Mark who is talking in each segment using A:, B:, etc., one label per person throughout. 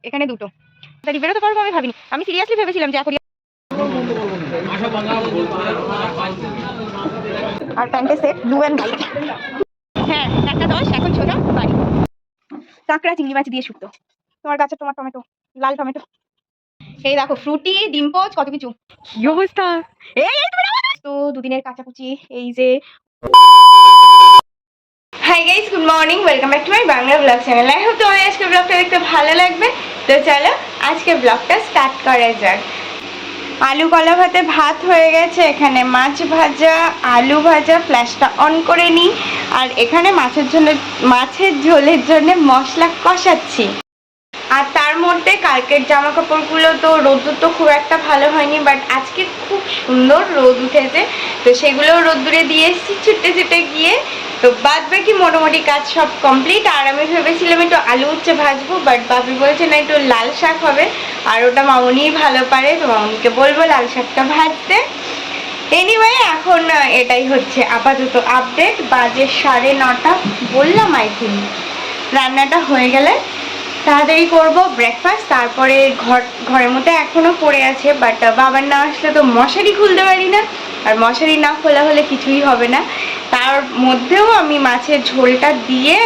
A: এখানে দুটো। তাই বেরোতে পারবো আমি ভাবিনি, আমি সিরিয়াসলি ভেবেছিলাম যে অ্যাকোরিয়াম। আর প্যান্টের সেট ব্লু অ্যান্ড হোয়াইট। হ্যাঁ 1:10 এখন সোজা বাড়ি। কাঁকড়া চিংড়ি মাছ দিয়ে শুক্তো, তোমার কাছে তোমার টমেটো, লাল টমেটো। এই দেখো ফ্রুটি, ডিম পোচ, কত কিছু। কি অবস্থা! এই তো দুদিনের কাঁচাকুচি। এই যে hi guys, good morning, welcome back to my Bangla blog channel. I hope তোমার আজকে ব্লগটা দেখতে ভালো লাগবে। তো চলো আজকে ব্লগটা স্টার্ট করা যাক। আলু কলা ভাতে ভাত হয়ে গেছে, এখানে মাছ ভাজা, আলু ভাজা, ফ্ল্যাশটা অন করে নিই। আর এখানে মাছের ঝোলের জন্য মশলা কষাচ্ছি। আর তার মধ্যে কালকের জামা কাপড়গুলো তো রোদ্দুর তো খুব একটা ভালো হয়নি, বাট আজকে খুব সুন্দর রোদ উঠেছে, তো সেগুলো রোদ্দুরে দিয়ে এসেছি ছুটে ছুটে গিয়ে। তো বাদ বাকি মোটামুটি কাজ সব কমপ্লিট। আর আমি ভেবেছিলাম একটু আলু উচ্ছে ভাজবো, বাট বাপি বলছে না একটু লাল শাক হবে, আর ওটা মামুনিই ভালো পারে, তো মামুনিকে বলবো লাল শাকটা ভাজতে। এনিওয়ে এখন এটাই হচ্ছে আপাতত আপডেট। বাজে 9:30 বললাম। আই থিঙ্ক রান্নাটা হয়ে গেলে তাড়াতাড়ি করবো ব্রেকফাস্ট, তারপরে ঘরের মধ্যে এখনো পড়ে আছে, বাট বাবার না আসলে তো মশারি খুলতে পারি না, আর মশারি না খোলা হলে কিছুই হবে না। তার মধ্যেও আমি মাছের ঝোলটা দিয়ে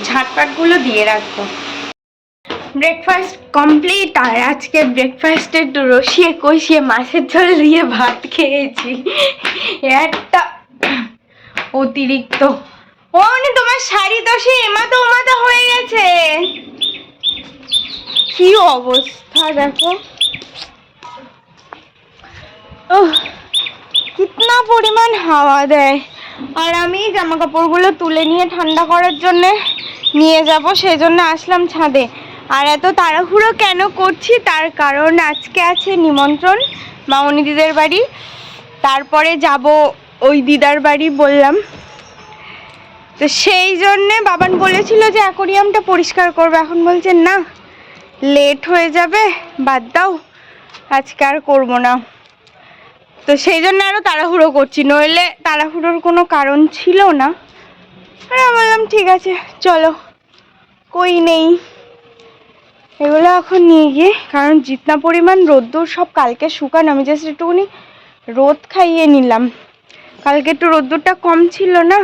A: ঝাঁটপাটগুলো দিয়ে রাখবো। Breakfast complete. আর আজকে ব্রেকফাস্টে একটু রসিয়ে কষিয়ে মাছের ঝোল দিয়ে ভাত খেয়েছি। একটা অতিরিক্ত। ও মানে তোমার শাড়ি তো সে এমাতো ওমাতো হয়ে গেছে, কি অবস্থা দেখো। কিতনা পরিমাণ হাওয়া দেয়। আর আমি জামা কাপড়গুলো তুলে নিয়ে ঠান্ডা করার জন্য নিয়ে যাব, সেই জন্য আসলাম ছাদে। আর এত তাড়াহুড়ো কেন করছি, তার কারণ আজকে আছে নিমন্ত্রণ মামনি দিদার বাড়ি, তারপরে যাব ওই দিদার বাড়ি বললাম। তো সেই জন্যে বাবান বলেছিল যে অ্যাকোরিয়ামটা পরিষ্কার করবে, এখন বলছে না লেট হয়ে যাবে, বাদ দাও আজকে আর করবো না। তো সেই জন্য আরও তাড়াহুড়ো করছি, নইলে তাড়াহুড়োর কোনো কারণ ছিল না। আর বললাম ঠিক আছে চলো, কই নেই এগুলো এখন নিয়ে গিয়ে, কারণ জিতনা পরিমাণ রোদ্দুর সব কালকে শুকানো, আমি জাস্ট একটুখানি রোদ খাইয়ে নিলাম, কালকে একটু রোদ্দুরটা কম ছিল না,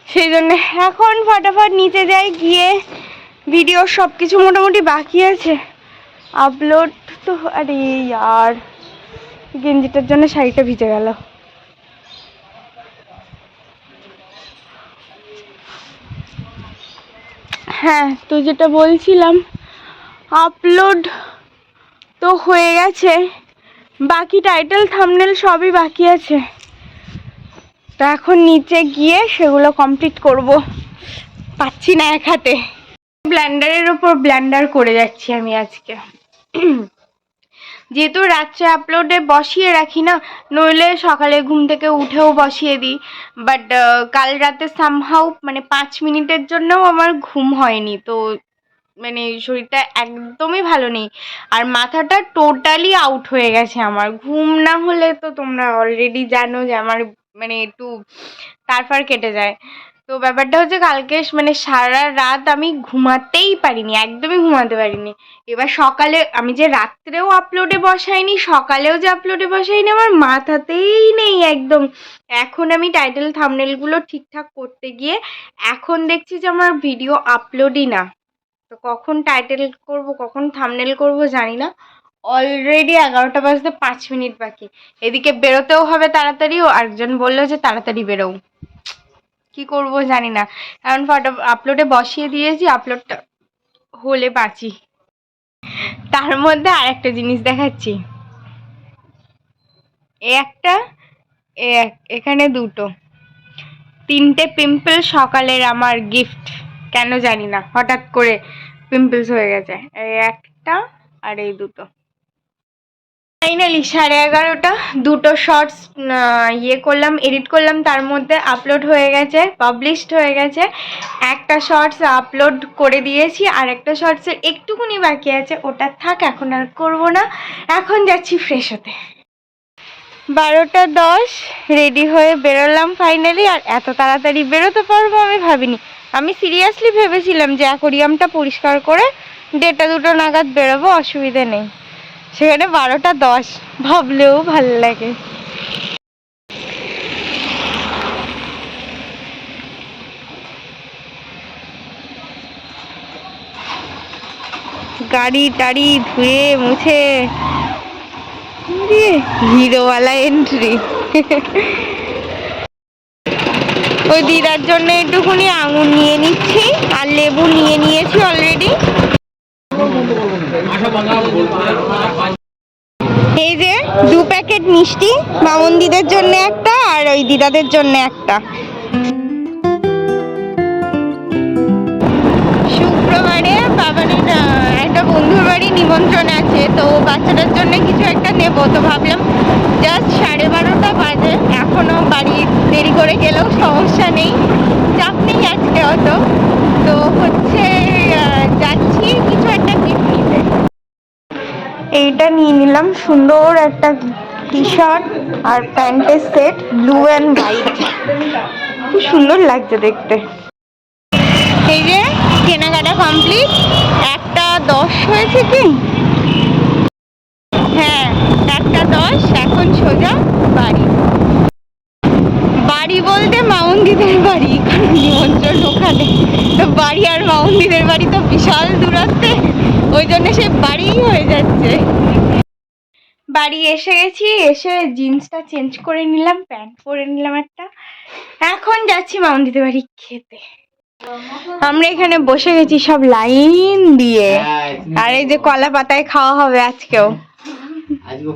A: সেই জন্য এখন ফটাফট নিচে যাই, গিয়ে ভিডিও সব কিছু মোটামুটি বাকি আছে আপলোড। তো আরে ইয়ার গেঞ্জিটার জন্য শাড়িটা ভিজে গেল। হ্যাঁ তো যেটা বলছিলাম, আপলোড তো হয়ে গেছে, বাকি টাইটেল থাম্বনেল সবই বাকি আছে। তো এখন নিচে গিয়ে সেগুলো কমপ্লিট করব, পাচ্ছি না এক হাতে। ব্লেন্ডারের ওপর ব্লেন্ডার করে যাচ্ছি আমি আজকে, যেহেতু রাত্রে আপলোডে বসিয়ে রাখি না, নইলে সকালে ঘুম থেকে উঠেও বসিয়ে দিই, বাট কাল রাতে সামহাউ মানে 5 মিনিটের জন্যও আমার ঘুম হয়নি, তো মানে শরীরটা একদমই ভালো নেই, আর মাথাটা টোটালি আউট হয়ে গেছে আমার। ঘুম না হলে তো তোমরা অলরেডি জানো যে আমার মানে একটু তারপর কেটে যায়। তো ব্যাপারটা হচ্ছে কালকে মানে সারা রাত আমি ঘুমাতেই পারিনি, একদমই ঘুমাতে পারিনি। এবার সকালে আমি যে রাত্রেও আপলোডে বসাইনি, সকালেও যে আপলোডে বসাইনি, আমার মাথাতেই নেই একদম। এখন আমি টাইটেল থাম্বনেলগুলো ঠিকঠাক করতে গিয়ে এখন দেখছি যে আমার ভিডিও আপলোডই না, তো কখন টাইটেল করব কখন থাম্বনেল করব জানি না। অলরেডি 11টা বাজতে 5 মিনিট বাকি, এদিকে বেরোতেও হবে তাড়াতাড়ি, ও আরেকজন বললো যে তাড়াতাড়ি বেরো, কি করব জানি না, কারণ ফটো আপলোডে বসিয়ে দিয়েছি, আপলোডটা হলে বাঁচি। তার মধ্যে আর একটা জিনিস দেখাচ্ছি, একটা এখানে দুটো 3টে পিম্পল সকালের আমার গিফট, কেন জানি না হঠাৎ করে পিম্পলস হয়ে গেছে, এই একটা আর এই দুটো। ফাইনালি 11:30 দুটো শর্টস করলাম, এডিট করলাম, তার মধ্যে আপলোড হয়ে গেছে, পাবলিশড হয়ে গেছে। একটা শর্টস আপলোড করে দিয়েছি, আর একটা শর্টসের একটুকুনি বাকি আছে, ওটা থাক, এখন আর করবো না। এখন যাচ্ছি ফ্রেশ হতে। 12:10 রেডি হয়ে বেরোলাম ফাইনালি। আর এত তাড়াতাড়ি বেরোতে পারবো আমি ভাবিনি, আমি সিরিয়াসলি ভেবেছিলাম যে অ্যাকোরিয়ামটা পরিষ্কার করে 1:30 2 নাগাদ বেরোবো, অসুবিধে নেই। সেখানে 12টা 10 ভাবলেও ভাল লাগে। গাড়ি টাড়ি ধুয়ে মুছে হিরোওয়ালা এন্ট্রি। ওই দিদার জন্য একটুখানি আঙুর নিয়ে নিচ্ছি আর লেবু নিয়ে নিয়েছি অলরেডি। এই যে 2 প্যাকেট মিষ্টি, মামুন দিদের জন্য একটা আর ওই দিদাদের জন্য একটা। শুক্রবারে বাবানের একটা বন্ধুর বাড়ি নিমন্ত্রণ আছে, তো বাচ্চাটার জন্য কিছু একটা নেব। তো ভাবলাম জাস্ট 12:30টা বাজে, এখনো বাড়ি দেরি করে গেলেও সমস্যা নেই, চাপ নেই আজকে অত। তো হচ্ছে যাচ্ছি কিছু একটা গিফট নিতে। এইটা নিয়ে নিলাম, সুন্দর একটা টি শার্ট আর প্যান্টের সেট, ব্লু অ্যান্ড হোয়াইট, খুব সুন্দর লাগছে দেখতে। এই যে কেনাকাটা কমপ্লিট। 1:10 হয়েছে কি? হ্যাঁ 1:10। এখন সোজা বাড়ি। বাড়ি বলতে মামুনদিদের বাড়ি, কারণ নিমন্ত্রণ ওখানে। তো বাড়ি আর মামুনদিদের বাড়ি তো বিশাল দূরত্বে, ওই জন্য সে বাড়িই হয়ে যাচ্ছে। বাড়ি এসে গেছি, এসে জিন্সটা চেঞ্জ করে নিলাম, প্যান্ট পরে নিলাম একটা। এখন যাচ্ছি মামুনদিদের বাড়ি খেতে। আমরা এখানে বসে গেছি সব লাইন দিয়ে, আর এই যে কলা পাতায় খাওয়া হবে আজকেও।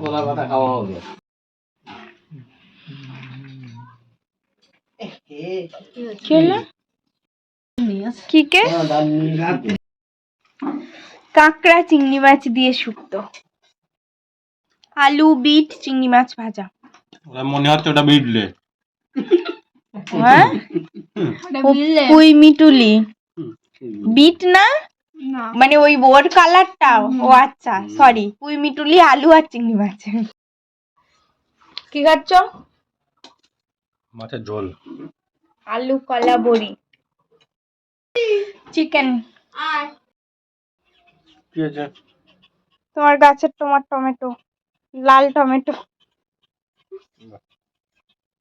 A: কলা পাতা খাওয়া হবে। কি কে? কাঁকড়া চিংড়ি মাছ দিয়ে শুক্তো, আলু বিট চিংড়ি মাছ ভাজা।
B: মনে হচ্ছে ওটা বিটলে।
A: হ্যাঁ পুঁই মিটুলি, বিট না মানে ওই ওর কালারটা। ও আচ্ছা সরি, পুঁই মিটুলি আলু আর চিংড়ি মাছ। কি খাচ্ছ?
B: মাছের ঝোল,
A: আলু কলা বড়ি, চিকেন।
B: কি আছে
A: তোমার গাছের টমেটো, লাল টমেটো।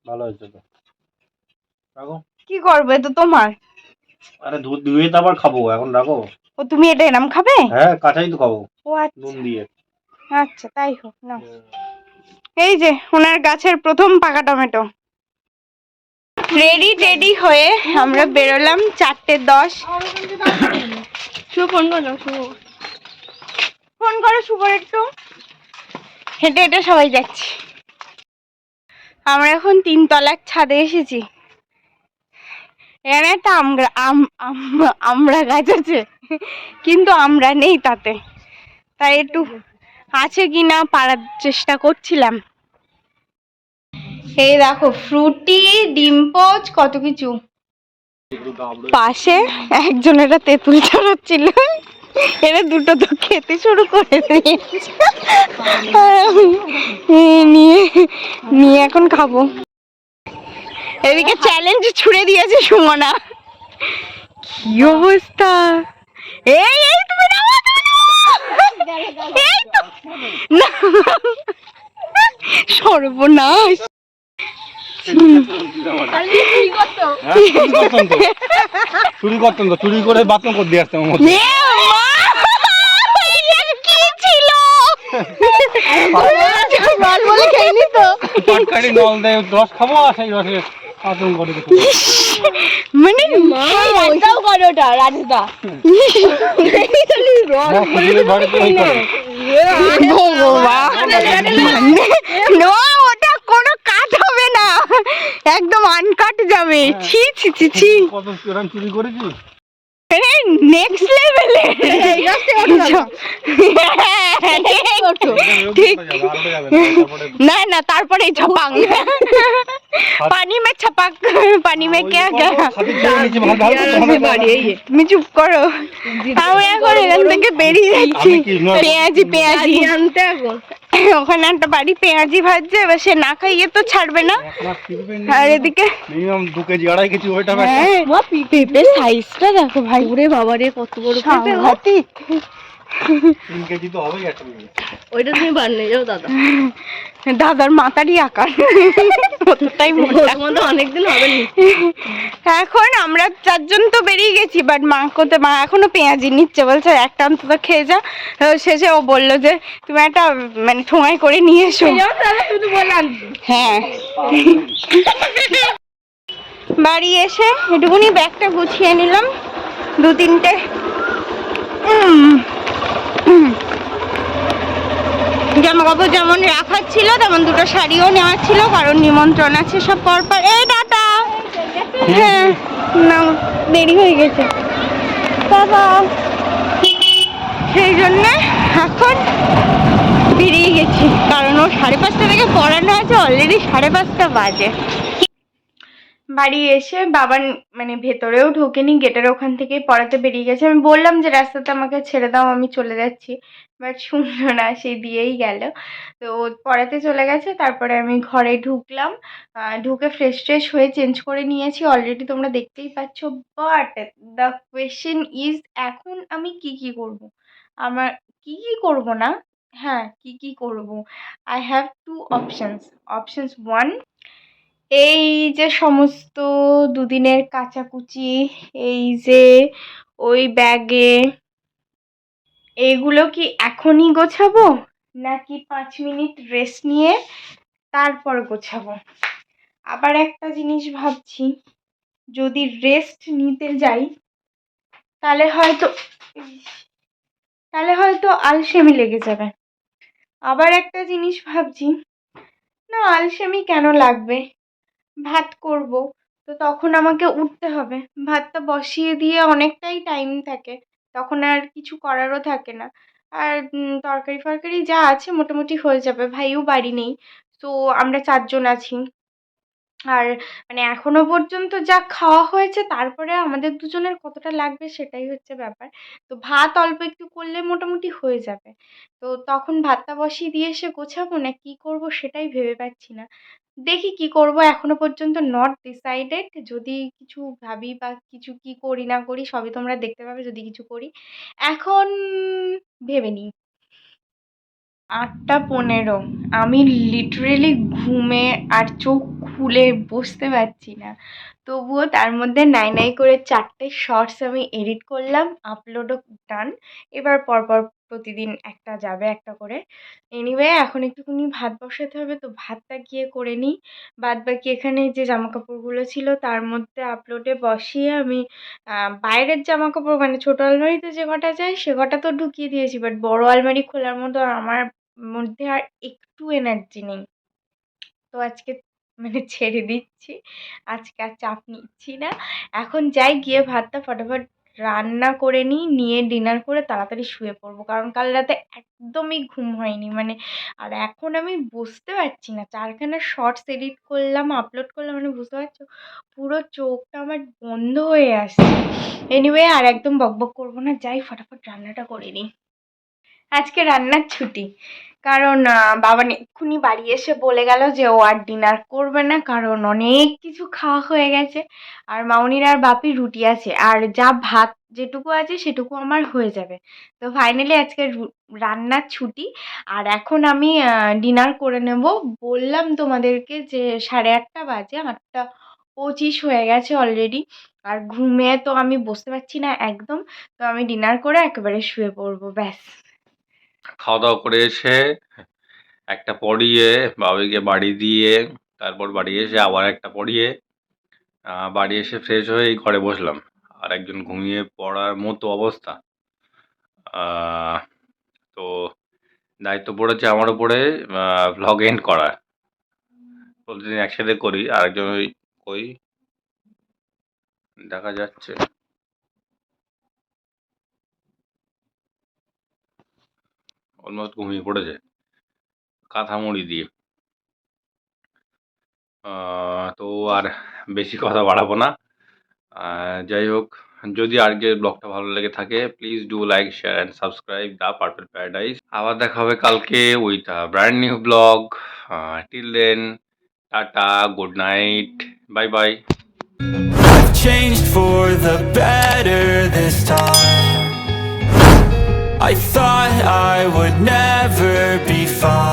B: ভালো হয়েছে তো, রাখো।
A: কি করবে তো তোমার?
B: আরে দুধ দিয়ে তো আবার খাবো, এখন রাখো।
A: ও তুমি এটা এরম খাবে?
B: হ্যাঁ কাঁচাই তো খাবো।
A: ও আচ্ছা
B: নুন দিয়ে।
A: আচ্ছা তাই হোক না। এই যে ওনার গাছের প্রথম পাকা টমেটো। রেডি হয়ে আমরা বেরোলাম 4:10। ফোন করো শুভর একটু। হেঁটে হেঁটে সবাই যাচ্ছি। আমরা এখন 3 তলার ছাদে এসেছি। এখানে একটা আমরা গাছ আছে, কিন্তু আমরা নেই তাতে, তাই একটু আছে কিনা পাড়ার চেষ্টা করছিলাম। এই দেখো ফ্রুটি, ডিম পোচ, কত কিছু। পাশে একজন এটা তেঁতুল ছাড়াচ্ছিল, এরা দুটো তো খেতে শুরু করে দিয়েছে। নিয়ে এখন খাবো। এদিকে চ্যালেঞ্জ ছুড়ে দিয়েছে সুমনা। কি অবস্থা! এই তুমি নামো, এই তো না, সর্বনাশ।
B: চুরি করতেন তো, চুরি করে বাথরুম করে দিয়ে আসতাম। নল দেয়, রস খাবো আর সেই রসে বাথরুম করে।
A: মানে ওটা কোনো কাজ হবে না, একদম আনকাট যাবে। ছি ছি ছি ছি,
B: কত চুরি করেছি।
A: নেক্সট লেভেলে। না তারপরে ছপাং, পানি মে ছপাক, পানি মে কে তুমি চুপ করো। আমি এখন এখান থেকে বেরিয়ে যাচ্ছি। পেঁয়াজি আনতে, ওখানে একটা বাড়ি পেঁয়াজি ভাজছে, এবার সে না খাইয়ে তো ছাড়বে না। আর এদিকে
B: মিনিমাম 2 কেজি 2.5 কেজি ওইটা
A: হ্যাঁ, পেঁপের সাইজটা দেখো ভাই,
C: ওরে বাবা রে, কত বড় পেঁপে গো।
A: সাংঘাতিক।
B: 3 কেজি তো হবেই একটা পেঁপে।
C: ওইটা তুমি বার নিয়ে যাও দাদা।
A: দাদার মাথারই আকার, অতটাই মোটা।
C: তোমার তো অনেকদিন হবে নি।
A: এখন আমরা 4 জন তো বেরিয়ে গেছি, বাট মা এখনো পেঁয়াজি নিচ্ছে, বলছে একটা অন্তত খেয়ে যা। তো শেষে ও বললো যে তুমি একটা মানে ঠোঙায় করে নিয়ে এসো।
C: শুধু বললাম
A: হ্যাঁ, বাড়ি এসে একটুকুনি ব্যাগটা গুছিয়ে নিলাম, 2-3টে জামা কাপড় যেমন রাখার ছিল, তেমন 2টো শাড়িও নেওয়ার ছিল, কারণ নিমন্ত্রণ আছে সব পরপর। এই টাটা। হ্যাঁ, না দেরি হয়ে গেছে বাবা, সেই জন্যে এখন বেরিয়ে গেছি, কারণ ও 5:30 থেকে পড়ানো আছে, অলরেডি 5:30 বাজে। বাড়ি এসে বাবা মানে ভেতরেও ঢোকেনি, গেটের ওখান থেকেই পড়াতে বেরিয়ে গেছে। আমি বললাম যে রাস্তাতে আমাকে ছেড়ে দাও, আমি চলে যাচ্ছি, বাট শুনলো না, সেই দিয়েই গেল। তো পড়াতে চলে গেছে, তারপরে আমি ঘরে ঢুকলাম, ঢুকে ফ্রেশ হয়ে চেঞ্জ করে নিয়েছি, অলরেডি তোমরা দেখতেই পাচ্ছ। বাট দ্য কোয়েশ্চেন ইজ, এখন আমি কি করব? আমার কি করব না, হ্যাঁ কি করব, আই হ্যাভ 2 অপশনস। অপশনস 1, এই যে সমস্ত দুদিনের কাচাকুচি, এই যে ওই ব্যাগে, এইগুলো কি এখনই গোছাবো, নাকি 5 মিনিট রেস্ট নিয়ে তারপর গোছাবো? আবার একটা জিনিস ভাবছি, যদি রেস্ট নিতে যাই তাহলে হয়তো আলসেমি লেগে যাবে। আবার একটা জিনিস ভাবছি, না আলসেমি কেন লাগবে, ভাত করব, তো তখন আমাকে উঠতে হবে, ভাতটা বসিয়ে দিয়ে অনেকটাই টাইম থাকে, তখন আর কিছু করারও থাকে না। আর তরকারি ফরকারি যা আছে মোটামুটি হয়ে যাবে, ভাইও বাড়ি নেই, তো আমরা 4 জন আছি। আর মানে এখনো পর্যন্ত যা খাওয়া হয়েছে, তারপরে আমাদের দুজনের কতটা লাগবে সেটাই হচ্ছে ব্যাপার। তো ভাত অল্প একটু করলে মোটামুটি হয়ে যাবে। তো তখন ভাতটা বসিয়ে দিয়ে এসে গোছাবো না কি করব সেটাই ভেবে পাচ্ছি না। দেখি কি করব, এখনো পর্যন্ত নট ডিসাইডেড। যদি কিছু ভাবি বা কিছু কি করি না করি সবই তোমরা দেখতে পাবে, যদি কিছু করি। এখন ভেবে নিই। 8:15, আমি লিটারেলি ঘুমে আর চোখ খুলে বসতে পারছি না, তবুও তার মধ্যে নাই নাই করে 4টে শর্টস আমি এডিট করলাম, আপলোডও ডান। এবার পরপর প্রতিদিন একটা যাবে একটা করে। এনিওয়ে এখন একটুখানি ভাত বসাতে হবে, তো ভাতটা গিয়ে করে নিই। বাদ বাকি এখানে যে জামা কাপড়গুলো ছিল তার মধ্যে আপলোডে বসিয়ে আমি বাইরের জামা কাপড় মানে ছোটো আলমারিতে যে কটা যায় সে কটা তো ঢুকিয়ে দিয়েছি, বাট বড় আলমারি খোলার মতো আমার মধ্যে আর একটু এনার্জি নেই। তো আজকে মানে ছেড়ে দিচ্ছি, আজকে আর চাপ নিচ্ছি না। এখন যাই, গিয়ে ভাতটা ফটাফট রান্না করে নিই, নিয়ে ডিনার করে তাড়াতাড়ি শুয়ে পড়বো, কারণ কাল রাতে একদমই ঘুম হয়নি মানে। আর এখন আমি বুঝতে পারছি না, 4খানা শর্টস এডিট করলাম, আপলোড করলাম, মানে বুঝতে পারছো পুরো চোখটা আমার বন্ধ হয়ে আসছে। এনিওয়ে আর একদম বকবক করবো না, যাই ফটাফট রান্নাটা করে নিই। আজকে রান্নার ছুটি, কারণ বাবা এক্ষুনি বাড়ি এসে বলে গেল যে ও আর ডিনার করবে না, কারণ অনেক কিছু খাওয়া হয়ে গেছে। আর মামনির আর বাপির রুটি আছে, আর যা ভাত যেটুকু আছে সেটুকু আমার হয়ে যাবে। তো ফাইনালি আজকে রান্নার ছুটি। আর এখন আমি ডিনার করে নেব। বললাম তোমাদেরকে যে 8:30 বাজে, 8:25 হয়ে গেছে অলরেডি। আর ঘুমিয়ে তো আমি বসতে পারছি না একদম, তো আমি ডিনার করে একেবারে শুয়ে পড়বো, ব্যাস।
D: খাওয়া দাওয়া করে এসে একটা পড়িয়ে বাবাকে বাড়ি দিয়ে, তারপর বাড়ি এসে আবার একটা পড়িয়ে বাড়ি এসে ফ্রেশ হয়ে এই ঘরে বসলাম। আর একজন ঘুমিয়ে পড়ার মতো অবস্থা। তো দায়িত্ব পড়েছে আমার উপরে ভ্লগ এন্ড করার। প্রতিদিন একসাথে করি, আরেকজন ওই দেখা যাচ্ছে অলমোস্ট ঘুমিয়ে পড়েছে কাঁথা মুড়ি দিয়ে। তো আর বেশি কথা বাড়াবো না। যাই হোক, যদি আজকের ব্লগটা ভালো লেগে থাকে please do like share and subscribe the purple paradise. আবার দেখা হবে কালকে with a brand new blog. Till then, tata, good night, bye bye.
E: I've changed for the better this time. I thought I would never be fine.